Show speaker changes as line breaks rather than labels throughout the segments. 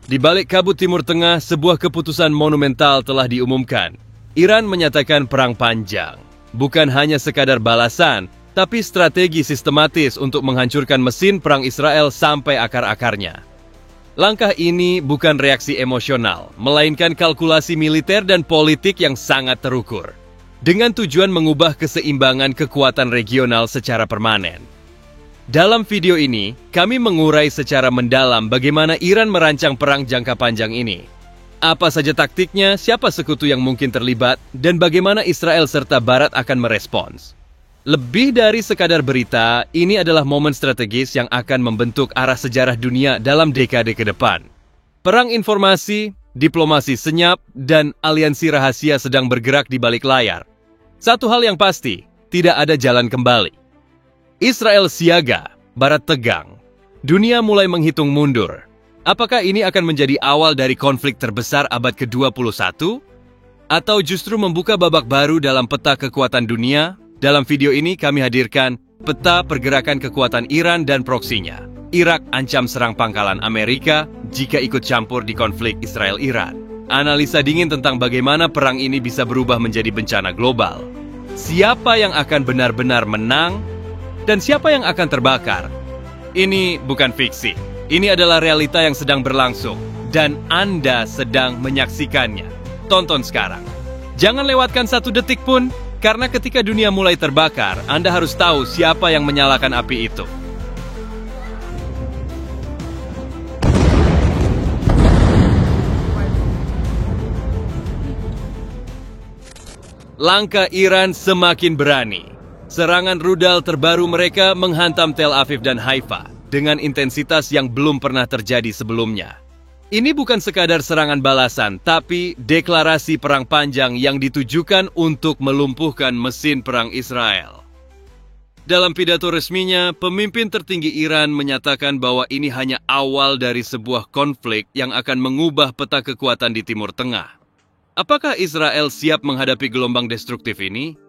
Di balik kabut Timur Tengah, sebuah keputusan monumental telah diumumkan. Iran menyatakan perang panjang. Bukan hanya sekadar balasan, tapi strategi sistematis untuk menghancurkan mesin perang Israel sampai akar-akarnya. Langkah ini bukan reaksi emosional, melainkan kalkulasi militer dan politik yang sangat terukur. Dengan tujuan mengubah keseimbangan kekuatan regional secara permanen. Dalam video ini, kami mengurai secara mendalam bagaimana Iran merancang perang jangka panjang ini. Apa saja taktiknya, siapa sekutu yang mungkin terlibat, dan bagaimana Israel serta Barat akan merespons. Lebih dari sekadar berita, ini adalah momen strategis yang akan membentuk arah sejarah dunia dalam dekade ke depan. Perang informasi, diplomasi senyap, dan aliansi rahasia sedang bergerak di balik layar. Satu hal yang pasti, tidak ada jalan kembali. Israel siaga, Barat tegang. Dunia mulai menghitung mundur. Apakah ini akan menjadi awal dari konflik terbesar abad ke-21? Atau justru membuka babak baru dalam peta kekuatan dunia? Dalam video ini kami hadirkan peta pergerakan kekuatan Iran dan proksinya. Irak ancam serang pangkalan Amerika jika ikut campur di konflik Israel-Iran. Analisa dingin tentang bagaimana perang ini bisa berubah menjadi bencana global. Siapa yang akan benar-benar menang? Dan siapa yang akan terbakar? Ini bukan fiksi. Ini adalah realita yang sedang berlangsung. Dan Anda sedang menyaksikannya. Tonton sekarang. Jangan lewatkan satu detik pun, karena ketika dunia mulai terbakar, Anda harus tahu siapa yang menyalakan api itu. Langkah Iran semakin berani. Serangan rudal terbaru mereka menghantam Tel Aviv dan Haifa dengan intensitas yang belum pernah terjadi sebelumnya. Ini bukan sekadar serangan balasan, tapi deklarasi perang panjang yang ditujukan untuk melumpuhkan mesin perang Israel. Dalam pidato resminya, pemimpin tertinggi Iran menyatakan bahwa ini hanya awal dari sebuah konflik yang akan mengubah peta kekuatan di Timur Tengah. Apakah Israel siap menghadapi gelombang destruktif ini?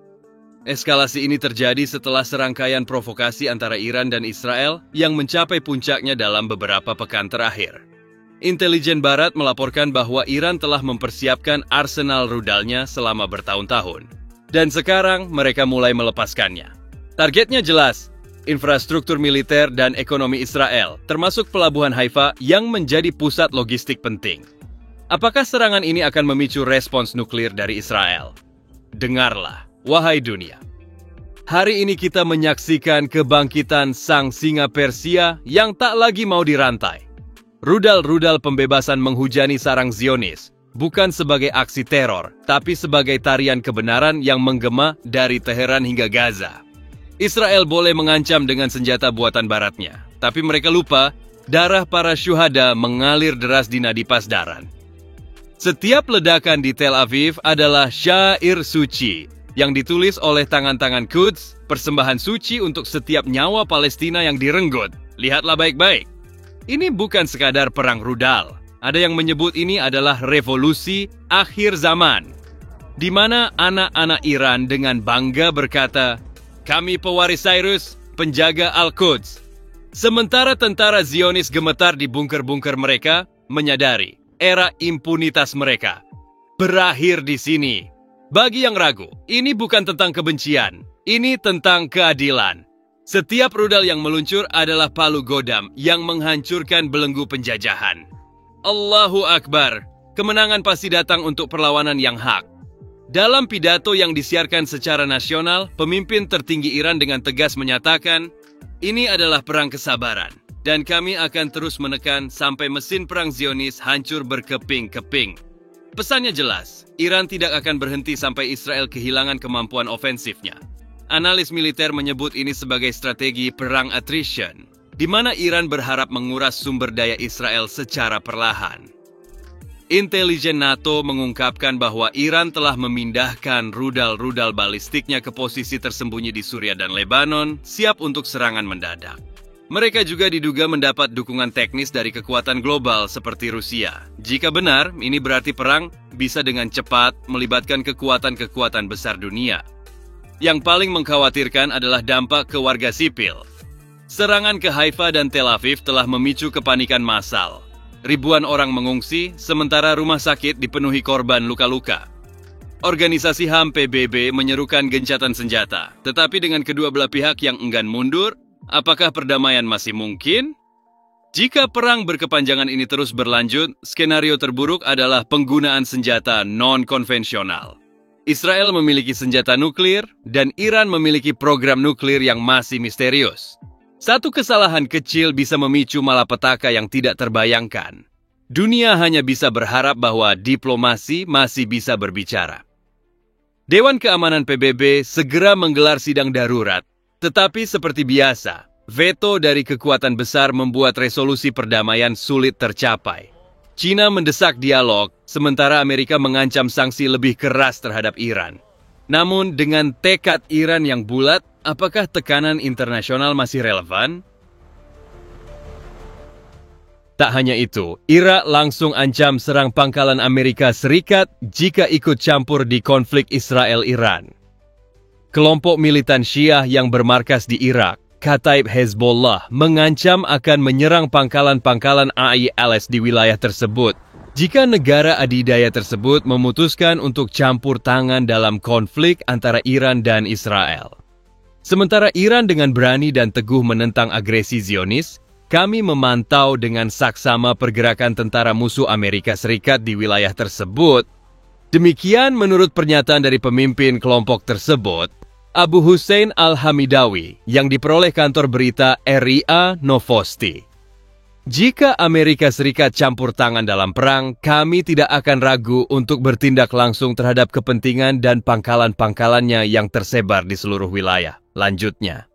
Eskalasi ini terjadi setelah serangkaian provokasi antara Iran dan Israel yang mencapai puncaknya dalam beberapa pekan terakhir. Intelijen Barat melaporkan bahwa Iran telah mempersiapkan arsenal rudalnya selama bertahun-tahun. Dan sekarang mereka mulai melepaskannya. Targetnya jelas, infrastruktur militer dan ekonomi Israel, termasuk pelabuhan Haifa yang menjadi pusat logistik penting. Apakah serangan ini akan memicu respons nuklir dari Israel? Dengarlah. Wahai dunia, hari ini kita menyaksikan kebangkitan sang singa Persia yang tak lagi mau dirantai. Rudal-rudal pembebasan menghujani sarang Zionis, bukan sebagai aksi teror, tapi sebagai tarian kebenaran yang menggema dari Teheran hingga Gaza. Israel boleh mengancam dengan senjata buatan baratnya, tapi mereka lupa darah para syuhada mengalir deras di nadi pasdaran. Setiap ledakan di Tel Aviv adalah syair suci, yang ditulis oleh tangan-tangan Quds, persembahan suci untuk setiap nyawa Palestina yang direnggut. Lihatlah baik-baik. Ini bukan sekadar perang rudal. Ada yang menyebut ini adalah revolusi akhir zaman. Di mana anak-anak Iran dengan bangga berkata, "Kami pewaris Cyrus, penjaga Al-Quds." Sementara tentara Zionis gemetar di bunker-bunker mereka, menyadari era impunitas mereka berakhir di sini. Bagi yang ragu, ini bukan tentang kebencian, ini tentang keadilan. Setiap rudal yang meluncur adalah palu godam yang menghancurkan belenggu penjajahan. Allahu Akbar, kemenangan pasti datang untuk perlawanan yang hak. Dalam pidato yang disiarkan secara nasional, pemimpin tertinggi Iran dengan tegas menyatakan, ini adalah perang kesabaran, dan kami akan terus menekan sampai mesin perang Zionis hancur berkeping-keping. Pesannya jelas, Iran tidak akan berhenti sampai Israel kehilangan kemampuan ofensifnya. Analis militer menyebut ini sebagai strategi perang attrition, di mana Iran berharap menguras sumber daya Israel secara perlahan. Intelijen NATO mengungkapkan bahwa Iran telah memindahkan rudal-rudal balistiknya ke posisi tersembunyi di Suriah dan Lebanon, siap untuk serangan mendadak. Mereka juga diduga mendapat dukungan teknis dari kekuatan global seperti Rusia. Jika benar, ini berarti perang bisa dengan cepat melibatkan kekuatan-kekuatan besar dunia. Yang paling mengkhawatirkan adalah dampak ke warga sipil. Serangan ke Haifa dan Tel Aviv telah memicu kepanikan massal. Ribuan orang mengungsi, sementara rumah sakit dipenuhi korban luka-luka. Organisasi HAM PBB menyerukan gencatan senjata, tetapi dengan kedua belah pihak yang enggan mundur, apakah perdamaian masih mungkin? Jika perang berkepanjangan ini terus berlanjut, skenario terburuk adalah penggunaan senjata non-konvensional. Israel memiliki senjata nuklir, dan Iran memiliki program nuklir yang masih misterius. Satu kesalahan kecil bisa memicu malapetaka yang tidak terbayangkan. Dunia hanya bisa berharap bahwa diplomasi masih bisa berbicara. Dewan Keamanan PBB segera menggelar sidang darurat, tetapi seperti biasa, veto dari kekuatan besar membuat resolusi perdamaian sulit tercapai. China mendesak dialog, sementara Amerika mengancam sanksi lebih keras terhadap Iran. Namun dengan tekad Iran yang bulat, apakah tekanan internasional masih relevan? Tak hanya itu, Irak langsung ancam serang pangkalan Amerika Serikat jika ikut campur di konflik Israel-Iran. Kelompok militan Syiah yang bermarkas di Irak, Kataib Hezbollah, mengancam akan menyerang pangkalan-pangkalan AILS di wilayah tersebut jika negara adidaya tersebut memutuskan untuk campur tangan dalam konflik antara Iran dan Israel. Sementara Iran dengan berani dan teguh menentang agresi Zionis, kami memantau dengan saksama pergerakan tentara musuh Amerika Serikat di wilayah tersebut. Demikian menurut pernyataan dari pemimpin kelompok tersebut, Abu Hussein Al-Hamidawi, yang diperoleh kantor berita RIA Novosti. Jika Amerika Serikat campur tangan dalam perang, kami tidak akan ragu untuk bertindak langsung terhadap kepentingan dan pangkalan-pangkalannya yang tersebar di seluruh wilayah. Lanjutnya,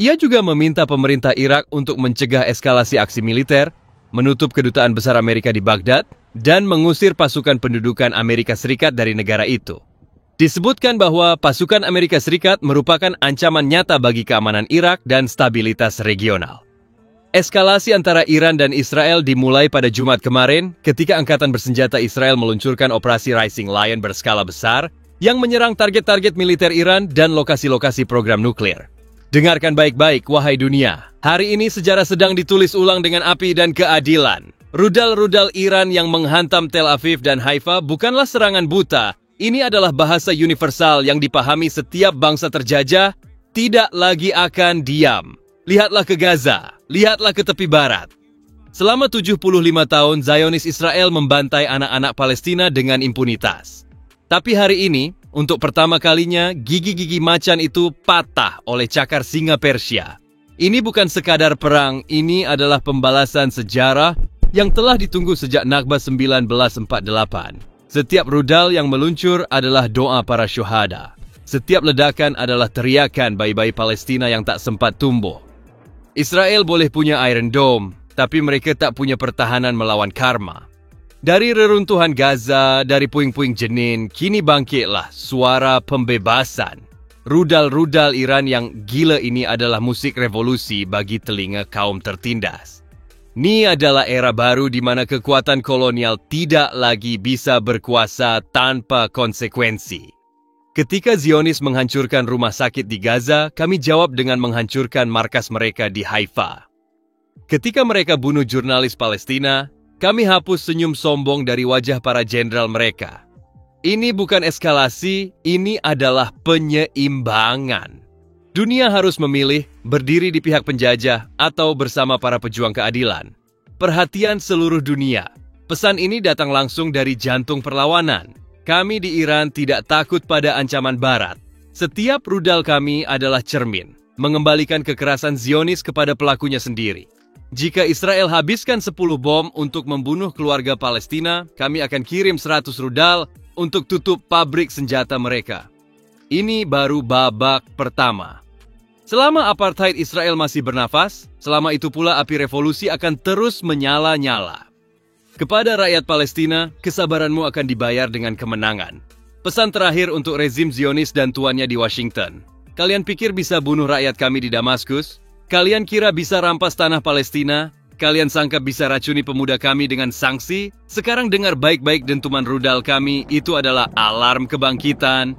ia juga meminta pemerintah Irak untuk mencegah eskalasi aksi militer, menutup kedutaan besar Amerika di Baghdad, dan mengusir pasukan pendudukan Amerika Serikat dari negara itu. Disebutkan bahwa pasukan Amerika Serikat merupakan ancaman nyata bagi keamanan Irak dan stabilitas regional. Eskalasi antara Iran dan Israel dimulai pada Jumat kemarin ketika Angkatan Bersenjata Israel meluncurkan operasi Rising Lion berskala besar yang menyerang target-target militer Iran dan lokasi-lokasi program nuklir. Dengarkan baik-baik, wahai dunia. Hari ini sejarah sedang ditulis ulang dengan api dan keadilan. Rudal-rudal Iran yang menghantam Tel Aviv dan Haifa bukanlah serangan buta. Ini adalah bahasa universal yang dipahami setiap bangsa terjajah, tidak lagi akan diam. Lihatlah ke Gaza, lihatlah ke tepi barat. Selama 75 tahun, Zionis Israel membantai anak-anak Palestina dengan impunitas. Tapi hari ini, untuk pertama kalinya, gigi-gigi macan itu patah oleh cakar singa Persia. Ini bukan sekadar perang, ini adalah pembalasan sejarah yang telah ditunggu sejak Nakba 1948. Setiap rudal yang meluncur adalah doa para syuhada. Setiap ledakan adalah teriakan bayi-bayi Palestina yang tak sempat tumbuh. Israel boleh punya Iron Dome, tapi mereka tak punya pertahanan melawan karma. Dari reruntuhan Gaza, dari puing-puing Jenin, kini bangkitlah suara pembebasan. Rudal-rudal Iran yang gila ini adalah musik revolusi bagi telinga kaum tertindas. Ini adalah era baru di mana kekuatan kolonial tidak lagi bisa berkuasa tanpa konsekuensi. Ketika Zionis menghancurkan rumah sakit di Gaza, kami jawab dengan menghancurkan markas mereka di Haifa. Ketika mereka bunuh jurnalis Palestina, kami hapus senyum sombong dari wajah para jenderal mereka. Ini bukan eskalasi, ini adalah penyeimbangan. Dunia harus memilih berdiri di pihak penjajah atau bersama para pejuang keadilan. Perhatian seluruh dunia. Pesan ini datang langsung dari jantung perlawanan. Kami di Iran tidak takut pada ancaman Barat. Setiap rudal kami adalah cermin, mengembalikan kekerasan Zionis kepada pelakunya sendiri. Jika Israel habiskan 10 bom untuk membunuh keluarga Palestina, kami akan kirim 100 rudal untuk tutup pabrik senjata mereka. Ini baru babak pertama. Selama apartheid Israel masih bernafas, selama itu pula api revolusi akan terus menyala-nyala. Kepada rakyat Palestina, kesabaranmu akan dibayar dengan kemenangan. Pesan terakhir untuk rezim Zionis dan tuannya di Washington. Kalian pikir bisa bunuh rakyat kami di Damaskus? Kalian kira bisa rampas tanah Palestina? Kalian sangka bisa racuni pemuda kami dengan sanksi? Sekarang dengar baik-baik dentuman rudal kami, itu adalah alarm kebangkitan.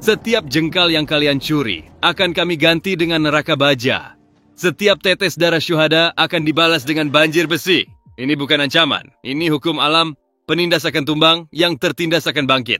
Setiap jengkal yang kalian curi akan kami ganti dengan neraka baja. Setiap tetes darah syuhada akan dibalas dengan banjir besi. Ini bukan ancaman, ini hukum alam, penindas akan tumbang, yang tertindas akan bangkit.